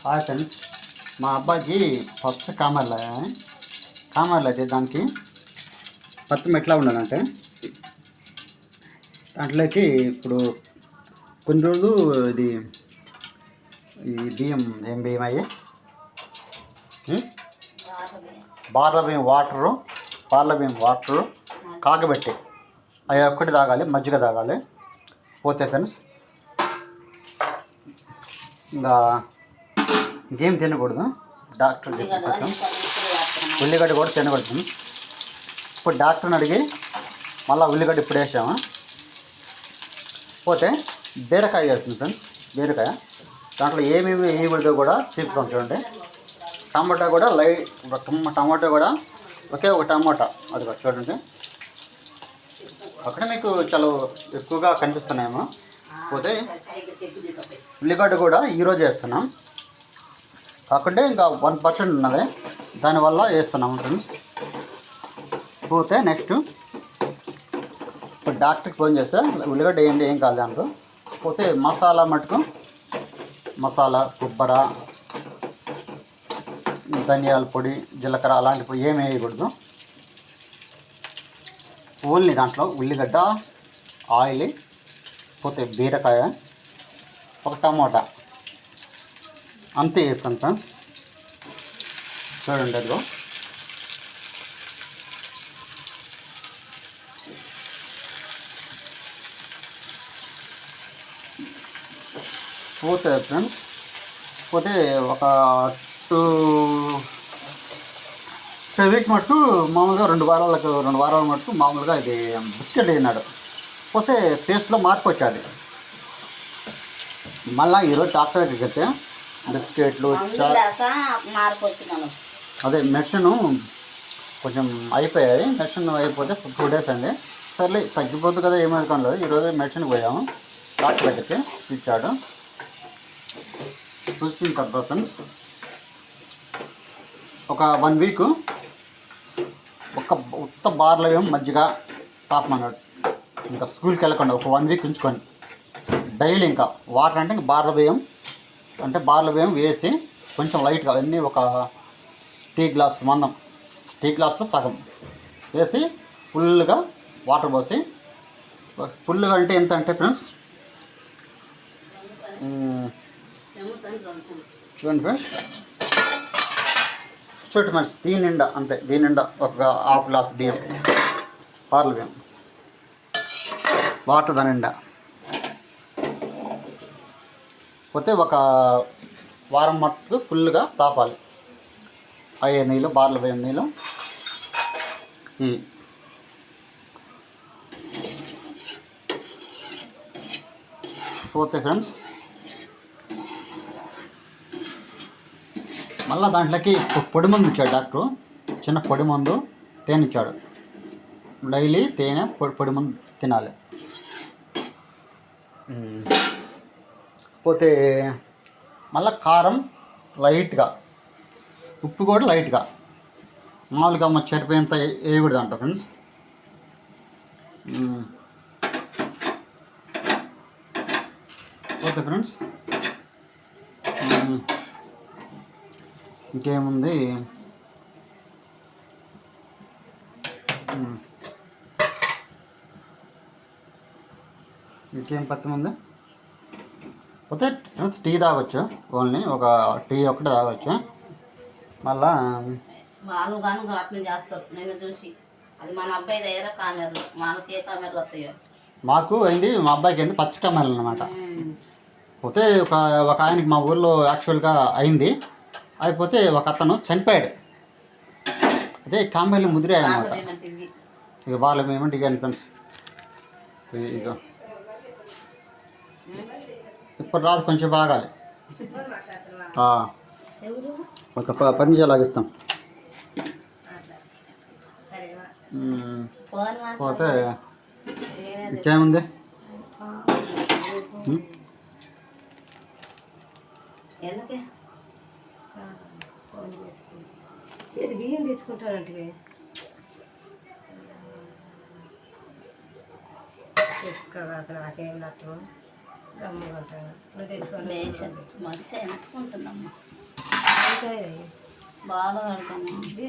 Hi friends, మా అబ్బాయికి first కామర్లు అయితే దానికి పత్రం ఎట్లా ఉండాలంటే దాంట్లోకి ఇప్పుడు కొన్ని రోజులు ఈ బియ్యం ఏం బియ్యం అయ్యి పార్ల బియ్యం వాటరు కాగబెట్టి అవి ఒక్కటి తాగాలి, మజ్జిగ తాగాలి. పోతే ఫ్రెండ్స్ ఇంకా ఇంకేం తినకూడదు, డాక్టర్ చెప్పి ఉల్లిగడ్డ కూడా తినకూడదు. ఇప్పుడు డాక్టర్ని అడిగి మళ్ళీ ఉల్లిగడ్డ ఇప్పుడు వేసాము. పోతే బీరకాయ వేస్తుంది ఫ్రెండ్స్, బీరకాయ దాంట్లో ఏమేమి వేయకూడదో కూడా చూపుతాం చూడండి. టమాటా కూడా టమాటా కూడా ఒకే ఒక టమాటా అది కూడా చూడండి. అక్కడ మీకు చాలా ఎక్కువగా కనిపిస్తున్నాయేమో. పోతే ఉల్లిగడ్డ కూడా ఈరోజు వేస్తున్నాం, కాకుంటే ఇంకా 1% ఉన్నది, దానివల్ల వేస్తున్నాము ఫ్రెండ్స్. పోతే నెక్స్ట్ ఇప్పుడు డాక్టర్కి ఫోన్ చేస్తే ఉల్లిగడ్డ వేయండి, ఏం కాదు దాంట్లో. పోతే మసాలా మటుకు కొబ్బరి, ధనియాల పొడి, జీలకర్ర అలాంటివి ఏమి వేయకూడదు. ఓన్లీ దాంట్లో ఉల్లిగడ్డ, ఆయిల్, పోతే బీరకాయ, ఒక టమోటా అంతే వేస్తాను ఫ్రెండ్స్. చూడండి అదిగో. పోతే ఫ్రెండ్స్ పోతే ఒక 2 వీక్ మటుకు మామూలుగా 2 వారాల మటుకు మామూలుగా ఇది బిస్కెట్ తిన్నాడు. పోతే ఫేస్లో మార్పు వచ్చాది. మళ్ళీ ఈరోజు డాక్టర్ దగ్గరికి వెళ్తే బిస్కెట్లు అదే మెడిసిన్ కొంచెం అయిపోయాయి. మెడిసిన్ అయిపోతే 2 days అయింది. సర్లే తగ్గిపోతుంది కదా, ఏమైనా కాలేదు. ఈరోజు మెడిసిన్కి పోయాము, డాక్టర్ దగ్గరికి ఇచ్చాడు. చూసిన తర్వాత ఫ్రెండ్స్ ఒక 1 వీక్ ఒక ఉత్త బార్లో ఏమో మజ్జిగ తాపమన్నాడు. ఇంకా స్కూల్కి వెళ్ళకుండా ఒక 1 వీక్ ఉంచుకొని డైలీ ఇంకా వాటర్ అంటే ఇంకా బార్ల బియ్యం వేసి కొంచెం లైట్గా అన్నీ ఒక టీ గ్లాస్లో సగం వేసి ఫుల్గా వాటర్ పోసి, ఫుల్గా అంటే ఎంత అంటే ఫ్రెండ్స్ చూడండి ఫ్రెండ్స్, దీని నిండా అంతే, దీని నిండా ఒక ½ గ్లాస్ బియ్యం, పార్ల బియ్యం వాటర్ దాని నిండా. పోతే ఒక వారం మట్టుకు ఫుల్గా తాపాలి. అయ్యే నీళ్ళు, బార్ల బియ్యం నీళ్ళు. పోతే ఫ్రెండ్స్ మళ్ళీ దాంట్లోకి పొడి మందు ఇచ్చాడు డాక్టరు, చిన్న పొడి మందు, తేనె ఇచ్చాడు. డైలీ తేనె పొడి మందు తినాలి. పోతే మళ్ళీ కారం లైట్గా, ఉప్పు కూడా లైట్గా, మామూలుగా సరిపోయేంత వేయకూడదు అంట ఫ్రెండ్స్. పోతే ఫ్రెండ్స్ ఇంకేముంది, ఇంకేం పత్యం ఉంది. పోతే ఫ్రెండ్స్ టీ తాగొచ్చు, ఓన్లీ ఒక టీ ఒకటి తాగొచ్చు. మళ్ళా వాళ్ళు గాను అట్లా చేస్తారు. నేను చూసి అది మన అబ్బాయి దగ్గర కామెర్లు, మనకి ఏ కామెర్లు వస్తాయో. మాకు అయింది, మా అబ్బాయికి అయింది పచ్చ కామెర్లు అనమాట. పోతే ఒక ఆయనకి మా ఊర్లో యాక్చువల్గా అయింది. అయిపోతే ఒక అతను చనిపోయాడు. అదే కామెర్లు ముదిరాయి అనమాట. ఇక వాళ్ళు ఏమంటే ఇక ఫ్రెండ్స్ ఇక ఇప్పుడు రాదు, కొంచెం బాగాలి. ఒక 10 నిమిషాలు ఆగిస్తాం. పోతే ఇంకేముంది, బియ్యం తెచ్చుకుంటానంటే తెచ్చుకోవాలి, నాకేం నష్టం గమ్ముగా ఉంటాను. నువ్వు తెచ్చుకోవాలి, మనిషి అనుకుంటుందమ్మా. బాగా కడతాను ఇది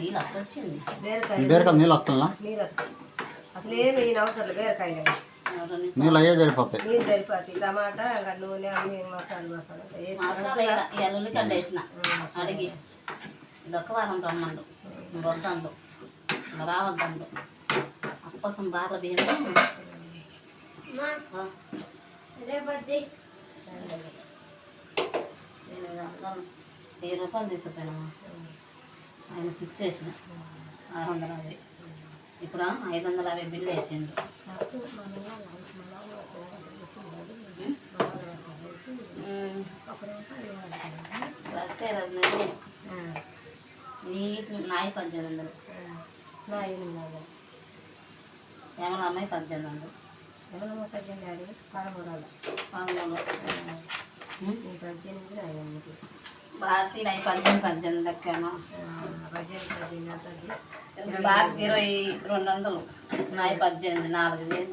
నీళ్ళు అసలు వచ్చింది బీరకాయ నీళ్ళు వస్తుందా? అసలు ఏమి అవసరం బీరకాయలు నీళ్ళు అయ్యే సరిపోతాయి. నీళ్ళు సరిపోతాయి. టమాటా నూనె అన్ని మసాలా ఉల్లిగడ్డ వేసిన అడిగి ఇదొక్క వారం రమ్మండు వద్దండు రావద్దండు అప్పసం బాగా బియ్యం ₹1000 తీసుకుపోయినామా ఆయనకి ఇచ్చేసిన 650. ఇప్పుడు 550 బిల్లు వేసిండు. నీకు నాయి 1800 ఏమన్నా అమ్మాయి 1800 భారతీ నాయి 18 లెక్కమా భారత్ 2200 నాయి 18 4000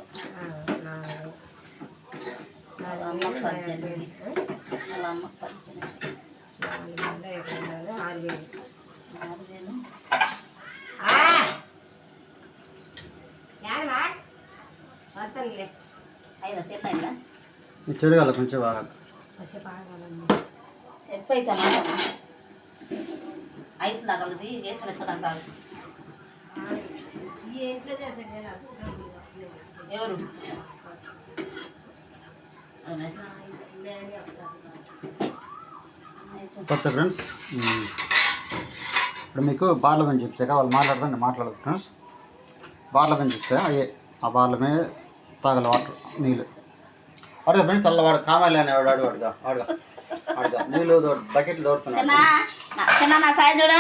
వాళ్ళ అమ్మ 18 వాళ్ళ అమ్మ 18 6000 అయినా సెల్ అయిందా చెరగాల కొంచెం బాగా చెప్పు అయితే అవుతుందా కలది వేసుకుని ఎక్కడ కాదు ఎవరు కొత్త ఫ్రెండ్స్ ఇప్పుడు మీకు బార్ల పని చెప్తాక వాళ్ళు మాట్లాడదు ఫ్రెండ్స్. బార్ల పని చెప్తా అయ్యే ఆ బార్ల మీద తాగల వాటర్ నీళ్ళు అడుగా ఫ్రెండ్స్. అలా వాడు కామాలి అనేవాడు అడుగా నీళ్ళు బకెట్లు తోడుతున్నాడు నా సాయి చూడ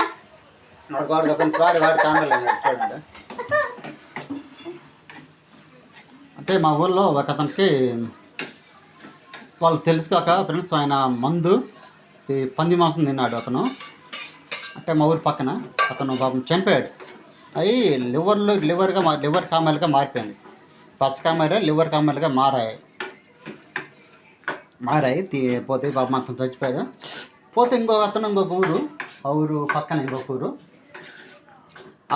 అడుగా ఫ్రెండ్స్. వాడు కామాలి అనేవాడు చూడండి. అంటే మా ఊళ్ళో ఒక అతనికి వాళ్ళు తెలుసు కాక ఫ్రెండ్స్ ఆయన మందు ఈ పంది మాంసం తిన్నాడు అతను. అంటే మా ఊరి పక్కన అతను పాపం చనిపోయాడు. అవి లివర్ కామెల్గా మారిపోయింది. పచ్చ కామెర లివర్ కామెల్గా మారాయి పోతే పాపం అతను చచ్చిపోయాడు. పోతే ఇంకొక ఊరు ఆ ఊరు పక్కన ఇంకొక ఊరు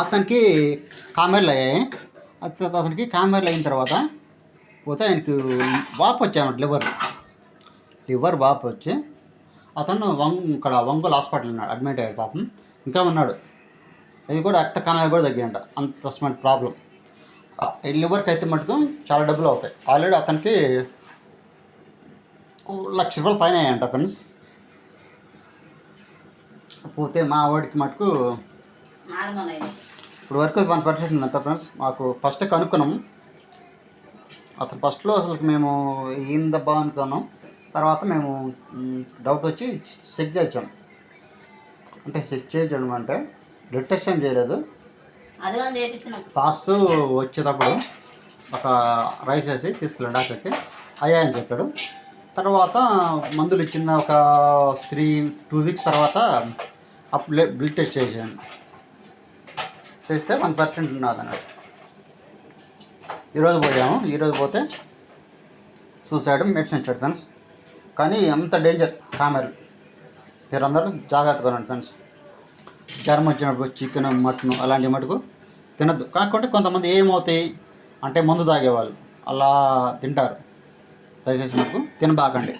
అతనికి కామెర్లు అయ్యాయి. అతనికి కామెర్లు అయిన తర్వాత పోతే ఆయనకి వాపు వచ్చాయన్నమాట. లివర్ వాపు వచ్చి అతను ఇక్కడ ఒంగోలు హాస్పిటల్ ఉన్నాడు, అడ్మిట్ అయ్యాడు పాపం. ఇంకా ఉన్నాడు. అది కూడా రక్త కణాలు కూడా తగ్గియంట, అంత స్మెంట్ ప్రాబ్లం. లివర్కి అయితే మటుకు చాలా డబ్బులు అవుతాయి. ఆల్రెడీ అతనికి ₹1,00,000 పైన అయ్యాయంట ఫ్రెండ్స్. పోతే మా వాడికి మటుకు ఇప్పుడు వరకు 1% ఉందంట ఫ్రెండ్స్. మాకు ఫస్ట్ కనుక్కున్నాము. అసలు ఫస్ట్లో అసలు మేము ఏందబ్బా అనుకున్నాం. తర్వాత మేము డౌట్ వచ్చి చెక్ చేయించాం. అంటే చెక్ చేయడం అంటే బ్లడ్ టెస్ట్ ఏం చేయలేదు. పాస్ వచ్చేటప్పుడు ఒక రైస్ వేసి తీసుకెళ్ళాడు డాక్టర్కి, అయ్యా అని చెప్పాడు. తర్వాత మందులు ఇచ్చిన ఒక 2 వీక్స్ తర్వాత అప్పుడు బ్లడ్ టెస్ట్ చేసాను. చేస్తే 1% ఉన్నదన్నాడు. ఈరోజు పోతే చూసాడు, మెడిసిన్ ఇచ్చాడు ఫ్రెండ్స్. కానీ అంత డేంజర్ కామెర్లు. మీరందరూ జాగ్రత్తగా ఉండండి ఫ్రెండ్స్. జ్వరం వచ్చినప్పుడు చికెన్ మటన్ అలాంటి మటుకు తినద్దు. కాకపోతే కొంతమంది ఏమవుతాయి అంటే మందు తాగేవాళ్ళు అలా తింటారు. దయచేసి మటుకు తినబాకండి.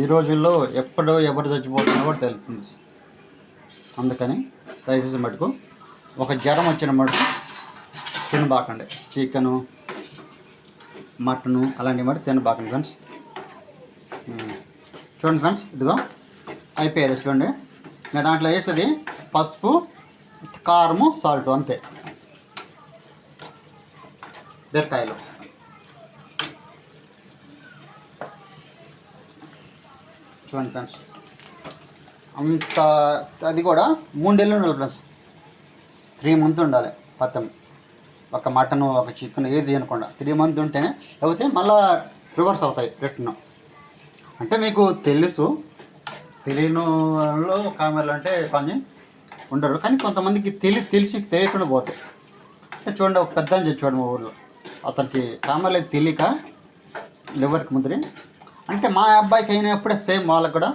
ఈ రోజుల్లో ఎవరు చచ్చిపోతున్నా కూడా తెలుస్తుంది. అందుకని దయచేసి మటుకు ఒక జ్వరం వచ్చిన మటుకు తినబాకండి. చికెను మటను అలాంటి మటుకు తినబాకండి ఫ్రెండ్స్. చూడండి ఫ్రెండ్స్, ఇదిగో అయిపోయేది చూడండి. నేను దాంట్లో వేసేది పసుపు, కారము, సాల్ట్ అంతే. బీరకాయలు చూడండి ఫ్రెండ్స్, అంత అది కూడా 3 నెలలు ఉండాలి ఫ్రెండ్స్. 3 months ఉండాలి మొత్తం. ఒక మటను ఒక చికెన్ ఏది తినకుండా 3 months ఉంటేనే, లేకపోతే మళ్ళీ రివర్స్ అవుతాయి రిటర్న్. అంటే మీకు తెలియని వాళ్ళు కామెర్లు అంటే కొంచెం ఉండరు. కానీ కొంతమందికి తెలియకుండా పోతాయి. చూడండి, ఒక పెద్ద అని చూడండి మా ఊళ్ళో అతనికి కామెర్లు తెలియక లివర్కి ముదిరి అంటే మా అబ్బాయికి అయినప్పుడే సేమ్ వాళ్ళకి కూడా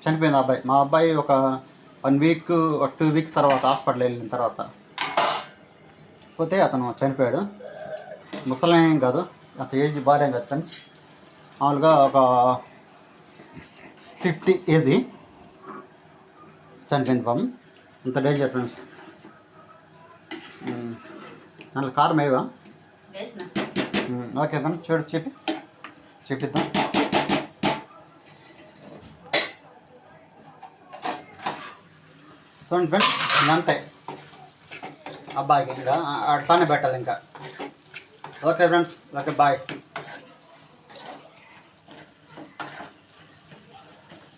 చనిపోయింది అబ్బాయి. మా అబ్బాయి ఒక 1 వీక్ 2 వీక్స్ తర్వాత హాస్పిటల్ వెళ్ళిన తర్వాత పోతే అతను చనిపోయాడు. ముసలి ఏం కాదు, అంత ఏజ్ బాగా ఏం కాదు ఫ్రెండ్స్, మామూలుగా ఒక 50 ఏజీ చనిపోయింది పాపం. అంత డేంజర్ ఫ్రెండ్స్. దాంట్లో కారం వేయవా? వేసిన ఓకే ఫ్రెండ్స్, చెప్పిద్దాం. చూడండి ఫ్రెండ్స్, ఇంకంతే అబ్బాయికి ఇంకా అట్లానే పెట్టాలి ఇంకా. Okay friends, okay bye.